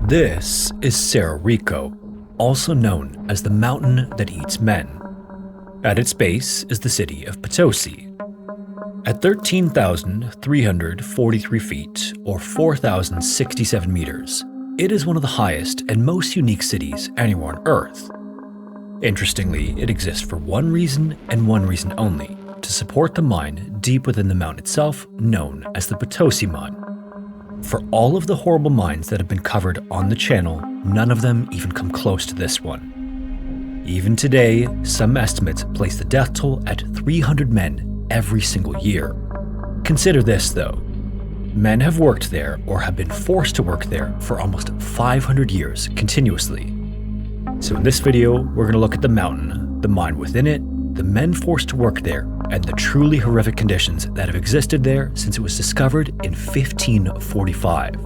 This is Cerro Rico, also known as the mountain that eats men. At its base is the city of Potosí. At 13,343 feet, or 4,067 meters, it is one of the highest and most unique cities anywhere on Earth. Interestingly, it exists for one reason and one reason only: to support the mine deep within the mountain itself, known as the Potosí mine. For all of the horrible mines that have been covered on the channel, none of them even come close to this one. Even today, some estimates place the death toll at 300 men every single year. Consider this though. Men have worked there or have been forced to work there for almost 500 years continuously. So in this video, we're going to look at the mountain, the mine within it, the men forced to work there, and the truly horrific conditions that have existed there since it was discovered in 1545.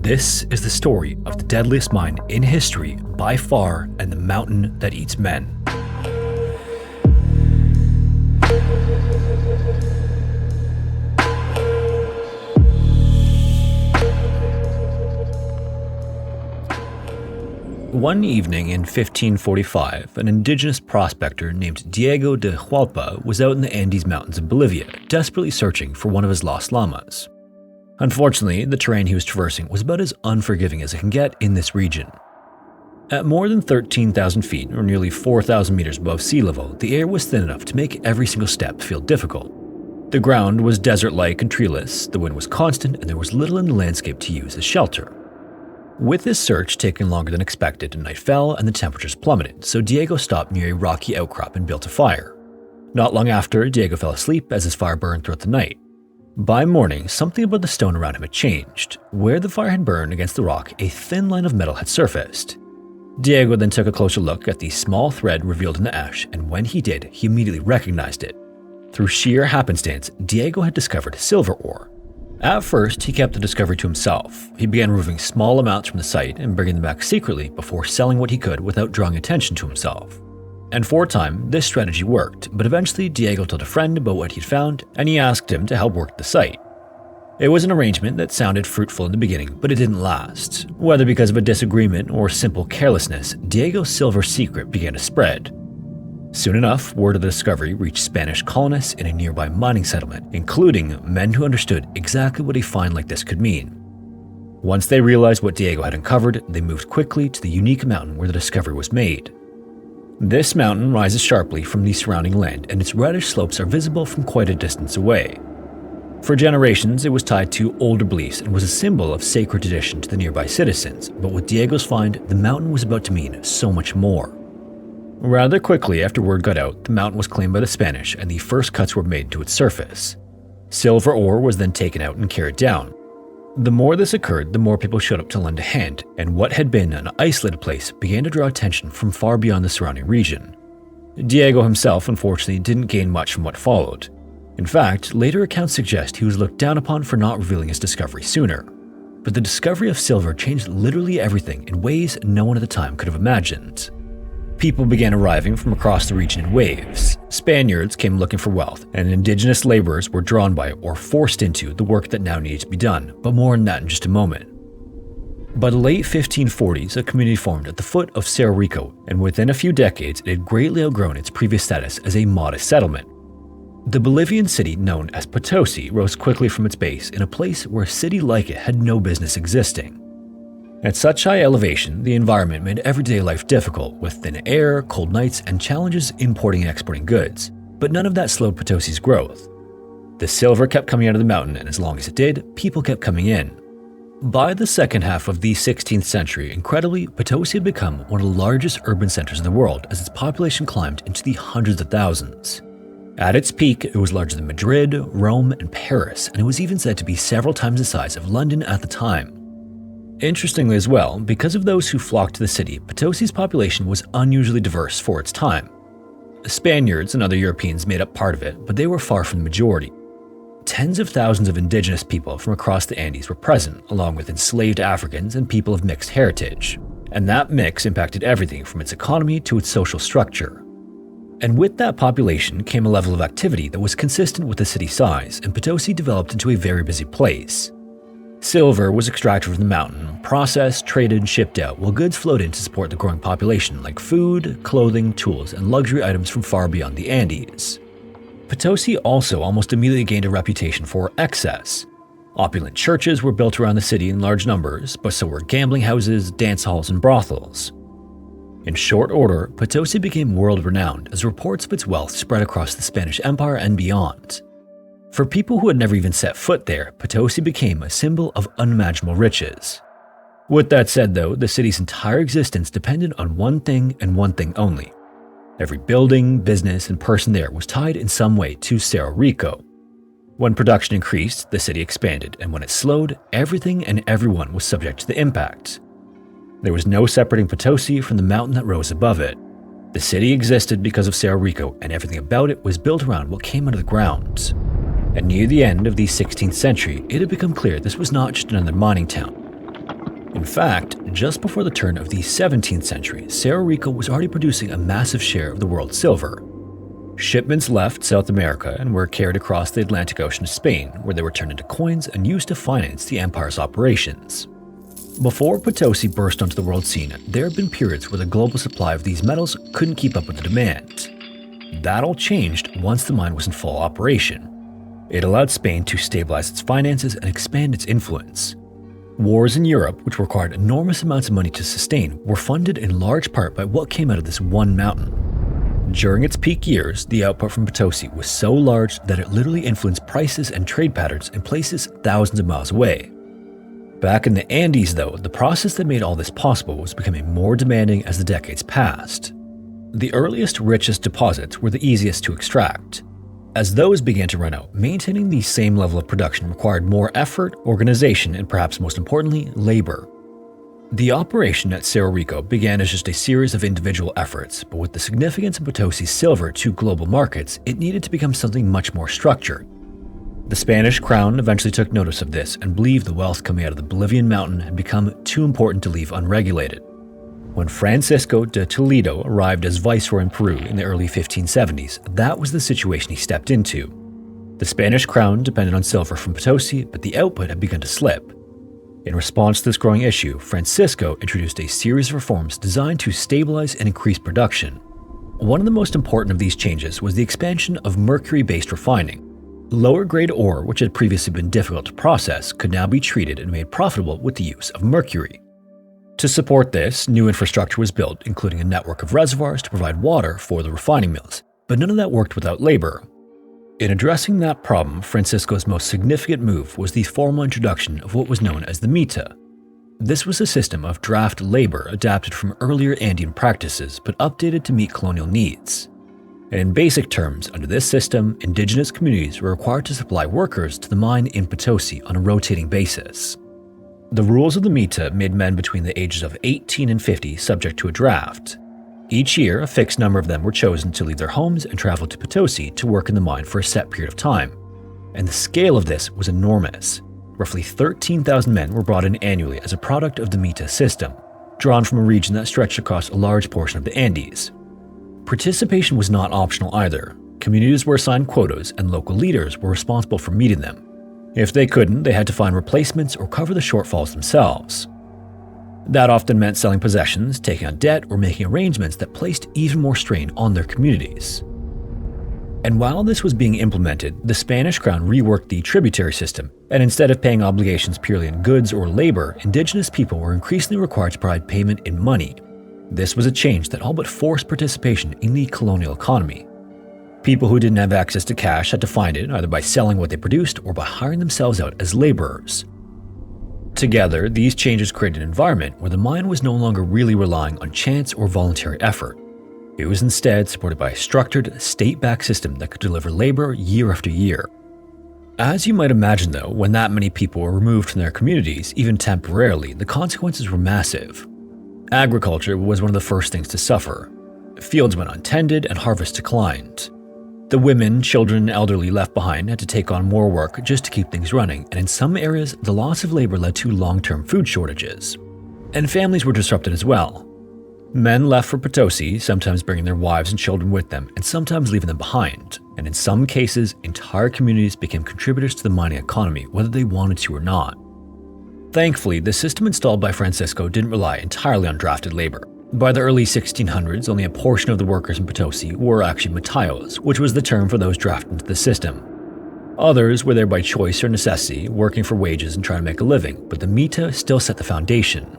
This is the story of the deadliest mine in history by far, and the mountain that eats men. One evening in 1545, an indigenous prospector named Diego de Hualpa was out in the Andes Mountains of Bolivia, desperately searching for one of his lost llamas. Unfortunately, the terrain he was traversing was about as unforgiving as it can get in this region. At more than 13,000 feet, or nearly 4,000 meters above sea level, the air was thin enough to make every single step feel difficult. The ground was desert-like and treeless, the wind was constant, and there was little in the landscape to use as shelter. With his search taking longer than expected, night fell and the temperatures plummeted, so Diego stopped near a rocky outcrop and built a fire. Not long after, Diego fell asleep as his fire burned throughout the night. By morning, something about the stone around him had changed. Where the fire had burned against the rock, a thin line of metal had surfaced. Diego then took a closer look at the small thread revealed in the ash, and when he did, he immediately recognized it. Through sheer happenstance, Diego had discovered silver ore. At first, he kept the discovery to himself. He began removing small amounts from the site and bringing them back secretly before selling what he could without drawing attention to himself. And for a time, this strategy worked, but eventually Diego told a friend about what he'd found, and he asked him to help work the site. It was an arrangement that sounded fruitful in the beginning, but it didn't last. Whether because of a disagreement or simple carelessness, Diego's silver secret began to spread. Soon enough, word of the discovery reached Spanish colonists in a nearby mining settlement, including men who understood exactly what a find like this could mean. Once they realized what Diego had uncovered, they moved quickly to the unique mountain where the discovery was made. This mountain rises sharply from the surrounding land, and its reddish slopes are visible from quite a distance away. For generations, it was tied to older beliefs and was a symbol of sacred tradition to the nearby citizens, but with Diego's find, the mountain was about to mean so much more. Rather quickly after word got out, the mountain was claimed by the Spanish and the first cuts were made to its surface. Silver ore was then taken out and carried down. The more this occurred, the more people showed up to lend a hand, and what had been an isolated place began to draw attention from far beyond the surrounding region. Diego himself, unfortunately, didn't gain much from what followed. In fact, later accounts suggest he was looked down upon for not revealing his discovery sooner. But the discovery of silver changed literally everything in ways no one at the time could have imagined. People began arriving from across the region in waves. Spaniards came looking for wealth, and indigenous laborers were drawn by or forced into the work that now needed to be done, but more on that in just a moment. By the late 1540s, a community formed at the foot of Cerro Rico, and within a few decades, it had greatly outgrown its previous status as a modest settlement. The Bolivian city known as Potosí rose quickly from its base in a place where a city like it had no business existing. At such high elevation, the environment made everyday life difficult, with thin air, cold nights, and challenges importing and exporting goods. But none of that slowed Potosí's growth. The silver kept coming out of the mountain, and as long as it did, people kept coming in. By the second half of the 16th century, incredibly, Potosí had become one of the largest urban centers in the world as its population climbed into the hundreds of thousands. At its peak, it was larger than Madrid, Rome, and Paris, and it was even said to be several times the size of London at the time. Interestingly as well, because of those who flocked to the city, Potosí's population was unusually diverse for its time. Spaniards and other Europeans made up part of it, but they were far from the majority. Tens of thousands of indigenous people from across the Andes were present, along with enslaved Africans and people of mixed heritage. And that mix impacted everything from its economy to its social structure. And with that population came a level of activity that was consistent with the city size, and Potosí developed into a very busy place. Silver was extracted from the mountain, processed, traded, and shipped out, while goods flowed in to support the growing population like food, clothing, tools, and luxury items from far beyond the Andes. Potosí also almost immediately gained a reputation for excess. Opulent churches were built around the city in large numbers, but so were gambling houses, dance halls, and brothels. In short order, Potosí became world-renowned as reports of its wealth spread across the Spanish Empire and beyond. For people who had never even set foot there, Potosí became a symbol of unimaginable riches. With that said though, the city's entire existence depended on one thing and one thing only. Every building, business, and person there was tied in some way to Cerro Rico. When production increased, the city expanded, and when it slowed, everything and everyone was subject to the impact. There was no separating Potosí from the mountain that rose above it. The city existed because of Cerro Rico, and everything about it was built around what came out of the ground. And near the end of the 16th century, it had become clear this was not just another mining town. In fact, just before the turn of the 17th century, Cerro Rico was already producing a massive share of the world's silver. Shipments left South America and were carried across the Atlantic Ocean to Spain, where they were turned into coins and used to finance the empire's operations. Before Potosí burst onto the world scene, there had been periods where the global supply of these metals couldn't keep up with the demand. That all changed once the mine was in full operation. It allowed Spain to stabilize its finances and expand its influence. Wars in Europe, which required enormous amounts of money to sustain, were funded in large part by what came out of this one mountain. During its peak years, the output from Potosí was so large that it literally influenced prices and trade patterns in places thousands of miles away. Back in the Andes, though, the process that made all this possible was becoming more demanding as the decades passed. The earliest, richest deposits were the easiest to extract. As those began to run out, maintaining the same level of production required more effort, organization, and perhaps most importantly, labor. The operation at Cerro Rico began as just a series of individual efforts, but with the significance of Potosí's silver to global markets, it needed to become something much more structured. The Spanish crown eventually took notice of this and believed the wealth coming out of the Bolivian mountain had become too important to leave unregulated. When Francisco de Toledo arrived as viceroy in Peru in the early 1570s, that was the situation he stepped into. The Spanish crown depended on silver from Potosí, but the output had begun to slip. In response to this growing issue, Francisco introduced a series of reforms designed to stabilize and increase production. One of the most important of these changes was the expansion of mercury-based refining. Lower-grade ore, which had previously been difficult to process, could now be treated and made profitable with the use of mercury. To support this, new infrastructure was built, including a network of reservoirs to provide water for the refining mills, but none of that worked without labor. In addressing that problem, Francisco's most significant move was the formal introduction of what was known as the Mita. This was a system of draft labor adapted from earlier Andean practices, but updated to meet colonial needs. And in basic terms, under this system, indigenous communities were required to supply workers to the mine in Potosí on a rotating basis. The rules of the Mita made men between the ages of 18 and 50 subject to a draft. Each year, a fixed number of them were chosen to leave their homes and travel to Potosí to work in the mine for a set period of time. And the scale of this was enormous. Roughly 13,000 men were brought in annually as a product of the Mita system, drawn from a region that stretched across a large portion of the Andes. Participation was not optional either. Communities were assigned quotas, and local leaders were responsible for meeting them. If they couldn't, they had to find replacements or cover the shortfalls themselves. That often meant selling possessions, taking on debt, or making arrangements that placed even more strain on their communities. And while this was being implemented, the Spanish crown reworked the tributary system, and instead of paying obligations purely in goods or labor, indigenous people were increasingly required to provide payment in money. This was a change that all but forced participation in the colonial economy. People who didn't have access to cash had to find it either by selling what they produced or by hiring themselves out as laborers. Together, these changes created an environment where the mine was no longer really relying on chance or voluntary effort. It was instead supported by a structured, state-backed system that could deliver labor year after year. As you might imagine though, when that many people were removed from their communities, even temporarily, the consequences were massive. Agriculture was one of the first things to suffer. Fields went untended and harvests declined. The women, children, and elderly left behind had to take on more work just to keep things running, and in some areas, the loss of labor led to long-term food shortages. And families were disrupted as well. Men left for Potosí, sometimes bringing their wives and children with them, and sometimes leaving them behind. And in some cases, entire communities became contributors to the mining economy, whether they wanted to or not. Thankfully, the system installed by Francisco didn't rely entirely on drafted labor. By the early 1600s, only a portion of the workers in Potosí were actually Matayos, which was the term for those drafted into the system. Others were there by choice or necessity, working for wages and trying to make a living, but the Mita still set the foundation.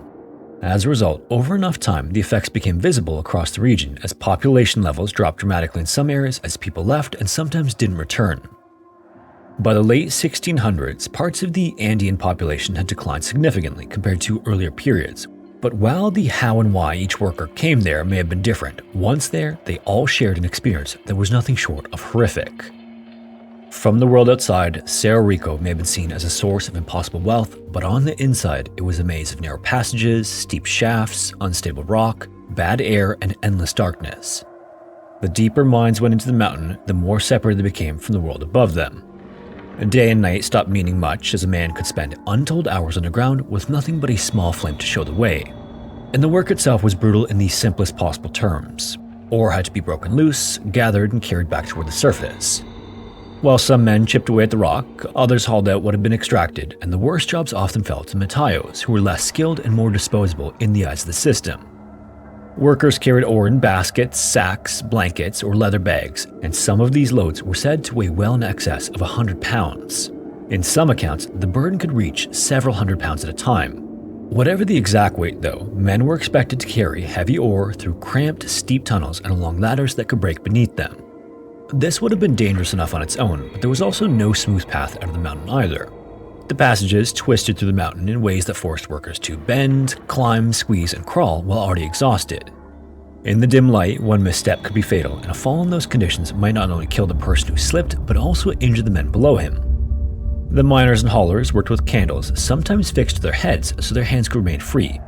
As a result, over enough time, the effects became visible across the region as population levels dropped dramatically in some areas as people left and sometimes didn't return. By the late 1600s, parts of the Andean population had declined significantly compared to earlier periods. But while the how and why each worker came there may have been different, once there, they all shared an experience that was nothing short of horrific. From the world outside, Cerro Rico may have been seen as a source of impossible wealth, but on the inside, it was a maze of narrow passages, steep shafts, unstable rock, bad air, and endless darkness. The deeper mines went into the mountain, the more separated they became from the world above them. Day and night stopped meaning much, as a man could spend untold hours underground with nothing but a small flame to show the way. And the work itself was brutal in the simplest possible terms. Ore had to be broken loose, gathered, and carried back toward the surface. While some men chipped away at the rock, others hauled out what had been extracted, and the worst jobs often fell to Matayos, who were less skilled and more disposable in the eyes of the system. Workers carried ore in baskets, sacks, blankets, or leather bags, and some of these loads were said to weigh well in excess of 100 pounds. In some accounts, the burden could reach several hundred pounds at a time. Whatever the exact weight, though, men were expected to carry heavy ore through cramped, steep tunnels and along ladders that could break beneath them. This would have been dangerous enough on its own, but there was also no smooth path out of the mountain either. The passages twisted through the mountain in ways that forced workers to bend, climb, squeeze, and crawl while already exhausted. In the dim light, one misstep could be fatal, and a fall in those conditions might not only kill the person who slipped, but also injure the men below him. The miners and haulers worked with candles, sometimes fixed to their heads so their hands could remain free,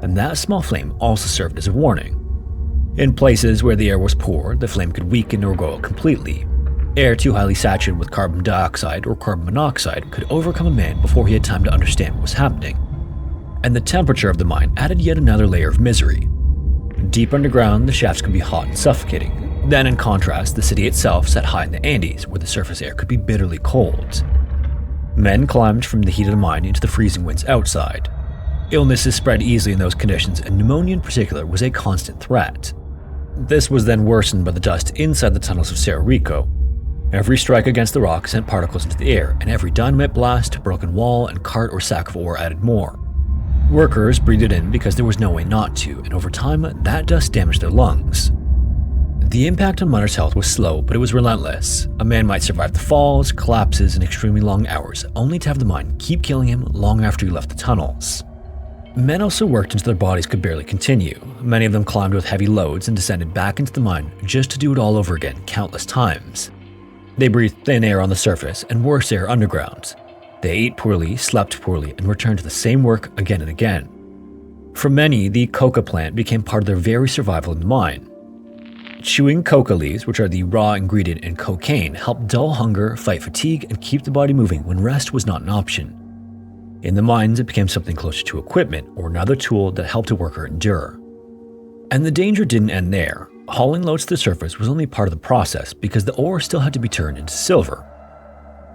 and that small flame also served as a warning. In places where the air was poor, the flame could weaken or go out completely. Air too highly saturated with carbon dioxide or carbon monoxide could overcome a man before he had time to understand what was happening. And the temperature of the mine added yet another layer of misery. Deep underground, the shafts could be hot and suffocating. Then, in contrast, the city itself sat high in the Andes, where the surface air could be bitterly cold. Men climbed from the heat of the mine into the freezing winds outside. Illnesses spread easily in those conditions, and pneumonia in particular was a constant threat. This was then worsened by the dust inside the tunnels of Cerro Rico. Every strike against the rock sent particles into the air, and every dynamite blast, broken wall, and cart or sack of ore added more. Workers breathed it in because there was no way not to, and over time, that dust damaged their lungs. The impact on miners' health was slow, but it was relentless. A man might survive the falls, collapses, and extremely long hours, only to have the mine keep killing him long after he left the tunnels. Men also worked until their bodies could barely continue. Many of them climbed with heavy loads and descended back into the mine just to do it all over again countless times. They breathed thin air on the surface and worse air underground. They ate poorly, slept poorly, and returned to the same work again and again. For many, the coca plant became part of their very survival in the mine. Chewing coca leaves, which are the raw ingredient in cocaine, helped dull hunger, fight fatigue, and keep the body moving when rest was not an option. In the mines, it became something closer to equipment or another tool that helped a worker endure. And the danger didn't end there. Hauling loads to the surface was only part of the process because the ore still had to be turned into silver.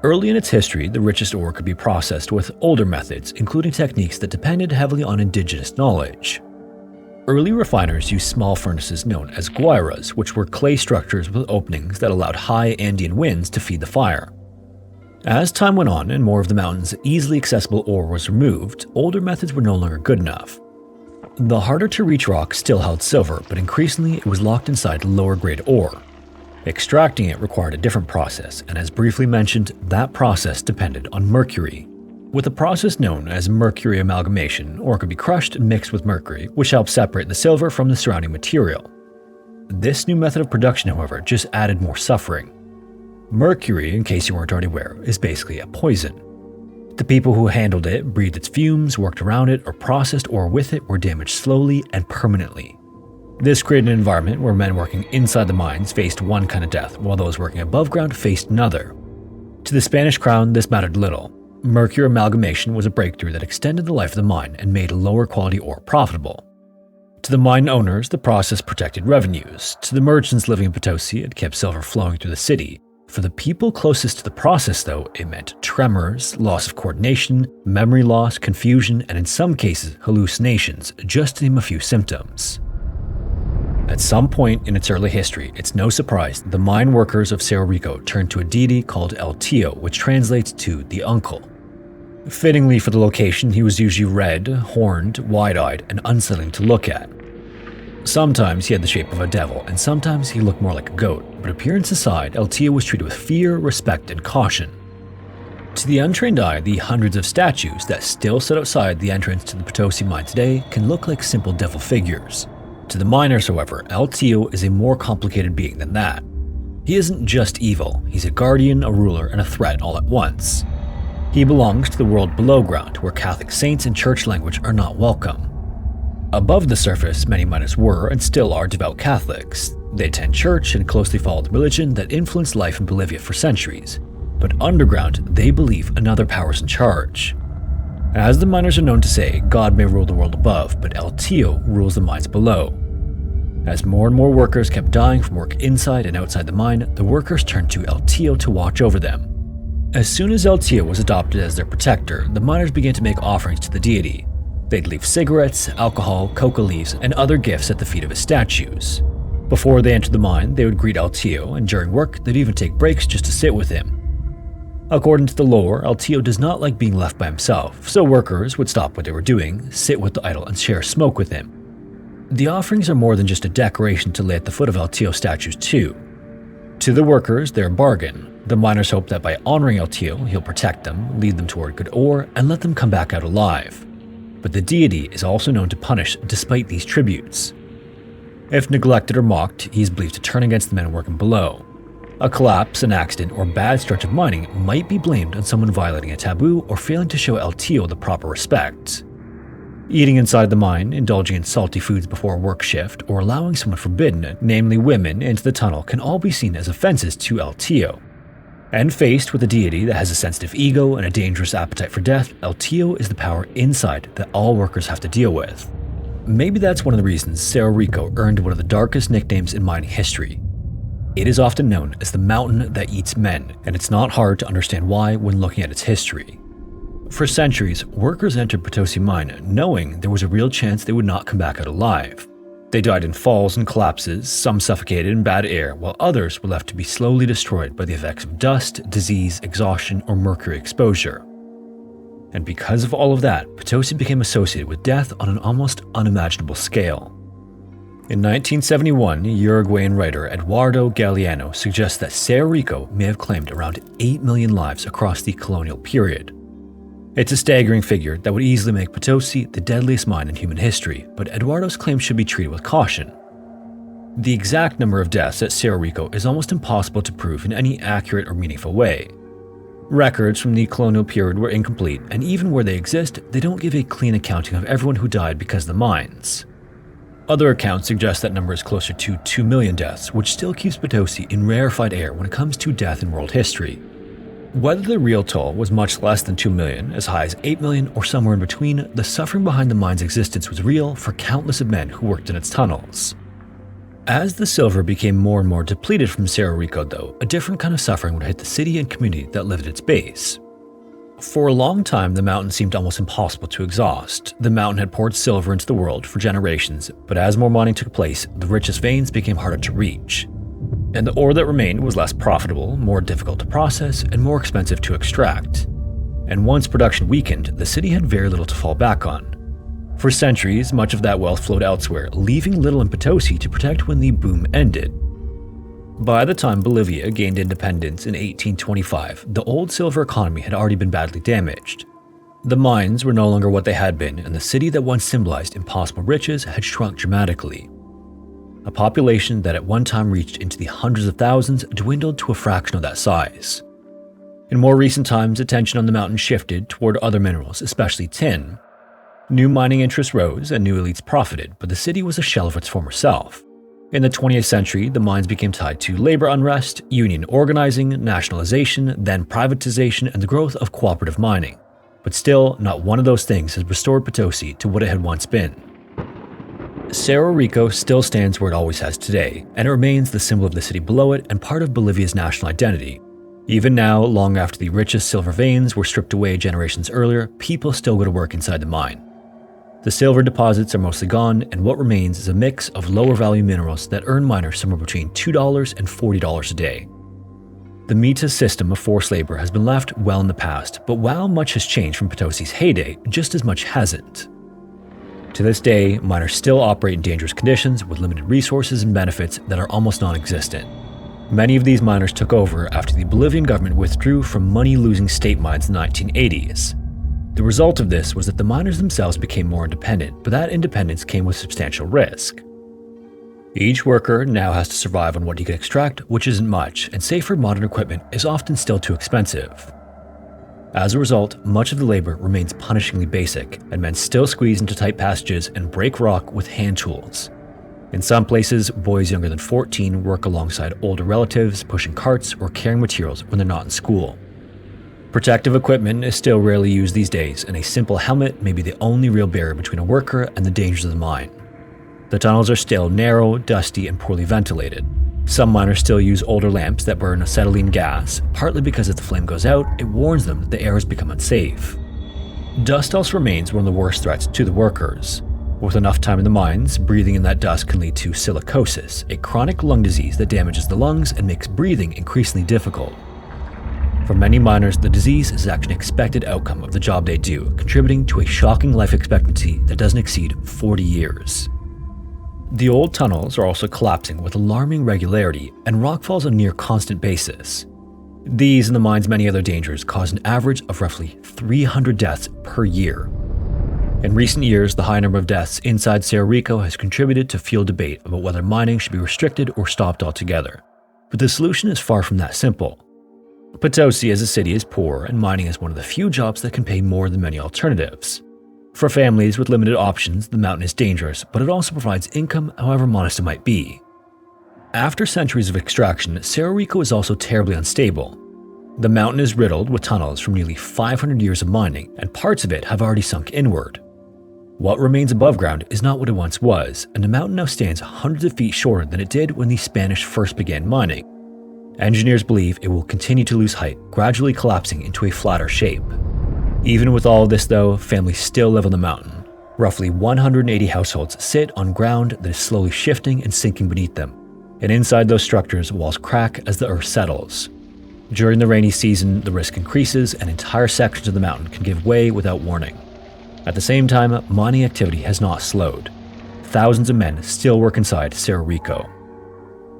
Early in its history, the richest ore could be processed with older methods, including techniques that depended heavily on indigenous knowledge. Early refiners used small furnaces known as guairas, which were clay structures with openings that allowed high Andean winds to feed the fire. As time went on and more of the mountain's easily accessible ore was removed, older methods were no longer good enough. The harder-to-reach rock still held silver, but increasingly it was locked inside lower-grade ore. Extracting it required a different process, and as briefly mentioned, that process depended on mercury. With a process known as mercury amalgamation, ore could be crushed and mixed with mercury, which helped separate the silver from the surrounding material. This new method of production, however, just added more suffering. Mercury, in case you weren't already aware, is basically a poison. The people who handled it, breathed its fumes, worked around it, or processed ore with it were damaged slowly and permanently. This created an environment where men working inside the mines faced one kind of death, while those working above ground faced another. To the Spanish crown, this mattered little. Mercury amalgamation was a breakthrough that extended the life of the mine and made lower quality ore profitable. To the mine owners, the process protected revenues. To the merchants living in Potosí, it kept silver flowing through the city. For the people closest to the process, though, it meant tremors, loss of coordination, memory loss, confusion, and in some cases, hallucinations, just to name a few symptoms. At some point in its early history, it's no surprise the mine workers of Cerro Rico turned to a deity called El Tío, which translates to the uncle. Fittingly for the location, he was usually red, horned, wide-eyed, and unsettling to look at. Sometimes he had the shape of a devil, and sometimes he looked more like a goat, but appearance aside, El Tío was treated with fear, respect, and caution. To the untrained eye, the hundreds of statues that still sit outside the entrance to the Potosí mine today can look like simple devil figures. To the miners, however, El Tío is a more complicated being than that. He isn't just evil, he's a guardian, a ruler, and a threat all at once. He belongs to the world below ground, where Catholic saints and church language are not welcome. Above the surface, many miners were and still are devout Catholics. They attend church and closely follow the religion that influenced life in Bolivia for centuries. But underground, they believe another power is in charge. As the miners are known to say, God may rule the world above, but El Tío rules the mines below. As more and more workers kept dying from work inside and outside the mine, the workers turned to El Tío to watch over them. As soon as El Tío was adopted as their protector, the miners began to make offerings to the deity. They'd leave cigarettes, alcohol, coca leaves, and other gifts at the feet of his statues. Before they entered the mine, they would greet El Tío, and during work, they'd even take breaks just to sit with him. According to the lore, El Tío does not like being left by himself, so workers would stop what they were doing, sit with the idol, and share smoke with him. The offerings are more than just a decoration to lay at the foot of El Tío statues too. To the workers, they're a bargain. The miners hope that by honoring El Tío, he'll protect them, lead them toward good ore, and let them come back out alive. But the deity is also known to punish despite these tributes. If neglected or mocked, he is believed to turn against the men working below. A collapse, an accident, or bad stretch of mining might be blamed on someone violating a taboo or failing to show El Tío the proper respect. Eating inside the mine, indulging in salty foods before a work shift, or allowing someone forbidden, namely women, into the tunnel can all be seen as offenses to El Tío. And faced with a deity that has a sensitive ego and a dangerous appetite for death, El Tío is the power inside that all workers have to deal with. Maybe that's one of the reasons Cerro Rico earned one of the darkest nicknames in mining history. It is often known as the mountain that eats men, and it's not hard to understand why when looking at its history. For centuries, workers entered Potosí mine knowing there was a real chance they would not come back out alive. They died in falls and collapses, some suffocated in bad air, while others were left to be slowly destroyed by the effects of dust, disease, exhaustion, or mercury exposure. And because of all of that, Potosí became associated with death on an almost unimaginable scale. In 1971, Uruguayan writer Eduardo Galeano suggests that Cerro Rico may have claimed around 8 million lives across the colonial period. It's a staggering figure that would easily make Potosí the deadliest mine in human history, but Eduardo's claim should be treated with caution. The exact number of deaths at Cerro Rico is almost impossible to prove in any accurate or meaningful way. Records from the colonial period were incomplete, and even where they exist, they don't give a clean accounting of everyone who died because of the mines. Other accounts suggest that number is closer to 2 million deaths, which still keeps Potosí in rarefied air when it comes to death in world history. Whether the real toll was much less than 2 million, as high as 8 million, or somewhere in between, the suffering behind the mine's existence was real for countless of men who worked in its tunnels. As the silver became more and more depleted from Cerro Rico, though, a different kind of suffering would hit the city and community that lived at its base. For a long time, the mountain seemed almost impossible to exhaust. The mountain had poured silver into the world for generations, but as more mining took place, the richest veins became harder to reach. And the ore that remained was less profitable, more difficult to process, and more expensive to extract. And once production weakened, the city had very little to fall back on. For centuries, much of that wealth flowed elsewhere, leaving little in Potosí to protect when the boom ended. By the time Bolivia gained independence in 1825, the old silver economy had already been badly damaged. The mines were no longer what they had been, and the city that once symbolized impossible riches had shrunk dramatically. A population that at one time reached into the hundreds of thousands dwindled to a fraction of that size. In more recent times, attention on the mountain shifted toward other minerals, especially tin. New mining interests rose and new elites profited, but the city was a shell of its former self. In the 20th century, the mines became tied to labor unrest, union organizing, nationalization, then privatization, and the growth of cooperative mining. But still, not one of those things has restored Potosí to what it had once been. Cerro Rico still stands where it always has today, and it remains the symbol of the city below it and part of Bolivia's national identity. Even now, long after the richest silver veins were stripped away generations earlier, people still go to work inside the mine. The silver deposits are mostly gone, and what remains is a mix of lower value minerals that earn miners somewhere between $2 and $40 a day. The Mita system of forced labor has been left well in the past, but while much has changed from Potosí's heyday, just as much hasn't. To this day, miners still operate in dangerous conditions with limited resources and benefits that are almost non-existent. Many of these miners took over after the Bolivian government withdrew from money-losing state mines in the 1980s. The result of this was that the miners themselves became more independent, but that independence came with substantial risk. Each worker now has to survive on what he can extract, which isn't much, and safer modern equipment is often still too expensive. As a result, much of the labor remains punishingly basic, and men still squeeze into tight passages and break rock with hand tools. In some places, boys younger than 14 work alongside older relatives, pushing carts or carrying materials when they're not in school. Protective equipment is still rarely used these days, and a simple helmet may be the only real barrier between a worker and the dangers of the mine. The tunnels are still narrow, dusty, and poorly ventilated. Some miners still use older lamps that burn acetylene gas, partly because if the flame goes out, it warns them that the air has become unsafe. Dust also remains one of the worst threats to the workers. With enough time in the mines, breathing in that dust can lead to silicosis, a chronic lung disease that damages the lungs and makes breathing increasingly difficult. For many miners, the disease is actually an expected outcome of the job they do, contributing to a shocking life expectancy that doesn't exceed 40 years. The old tunnels are also collapsing with alarming regularity, and rock falls on a near constant basis. These and the mine's many other dangers cause an average of roughly 300 deaths per year. In recent years, the high number of deaths inside Cerro Rico has contributed to fuel debate about whether mining should be restricted or stopped altogether. But the solution is far from that simple. Potosí as a city is poor, and mining is one of the few jobs that can pay more than many alternatives. For families with limited options, the mountain is dangerous, but it also provides income, however modest it might be. After centuries of extraction, Cerro Rico is also terribly unstable. The mountain is riddled with tunnels from nearly 500 years of mining, and parts of it have already sunk inward. What remains above ground is not what it once was, and the mountain now stands hundreds of feet shorter than it did when the Spanish first began mining. Engineers believe it will continue to lose height, gradually collapsing into a flatter shape. Even with all of this though, families still live on the mountain. Roughly 180 households sit on ground that is slowly shifting and sinking beneath them. And inside those structures, walls crack as the earth settles. During the rainy season, the risk increases and entire sections of the mountain can give way without warning. At the same time, mining activity has not slowed. Thousands of men still work inside Cerro Rico.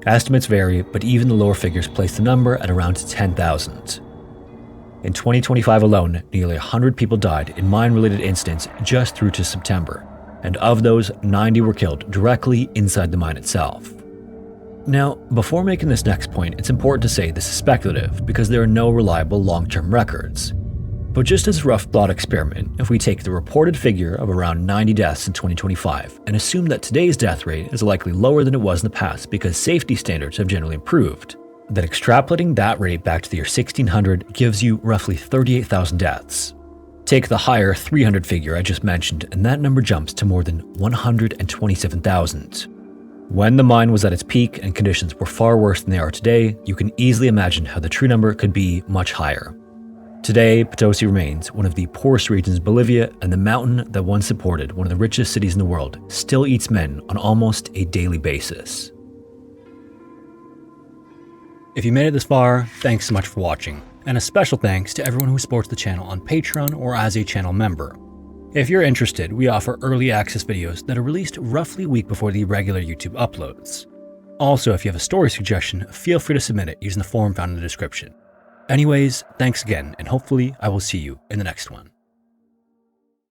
Estimates vary, but even the lower figures place the number at around 10,000. In 2025 alone, nearly 100 people died in mine-related incidents just through to September, and of those, 90 were killed directly inside the mine itself. Now, before making this next point, it's important to say this is speculative because there are no reliable long-term records. But just as a rough thought experiment, if we take the reported figure of around 90 deaths in 2025 and assume that today's death rate is likely lower than it was in the past because safety standards have generally improved, then extrapolating that rate back to the year 1600 gives you roughly 38,000 deaths. Take the higher 300 figure I just mentioned, and that number jumps to more than 127,000. When the mine was at its peak and conditions were far worse than they are today, you can easily imagine how the true number could be much higher. Today, Potosí remains one of the poorest regions in Bolivia, and the mountain that once supported one of the richest cities in the world still eats men on almost a daily basis. If you made it this far, thanks so much for watching, and a special thanks to everyone who supports the channel on Patreon or as a channel member. If you're interested, we offer early access videos that are released roughly a week before the regular YouTube uploads. Also, if you have a story suggestion, feel free to submit it using the form found in the description. Anyways, thanks again, and hopefully I will see you in the next one.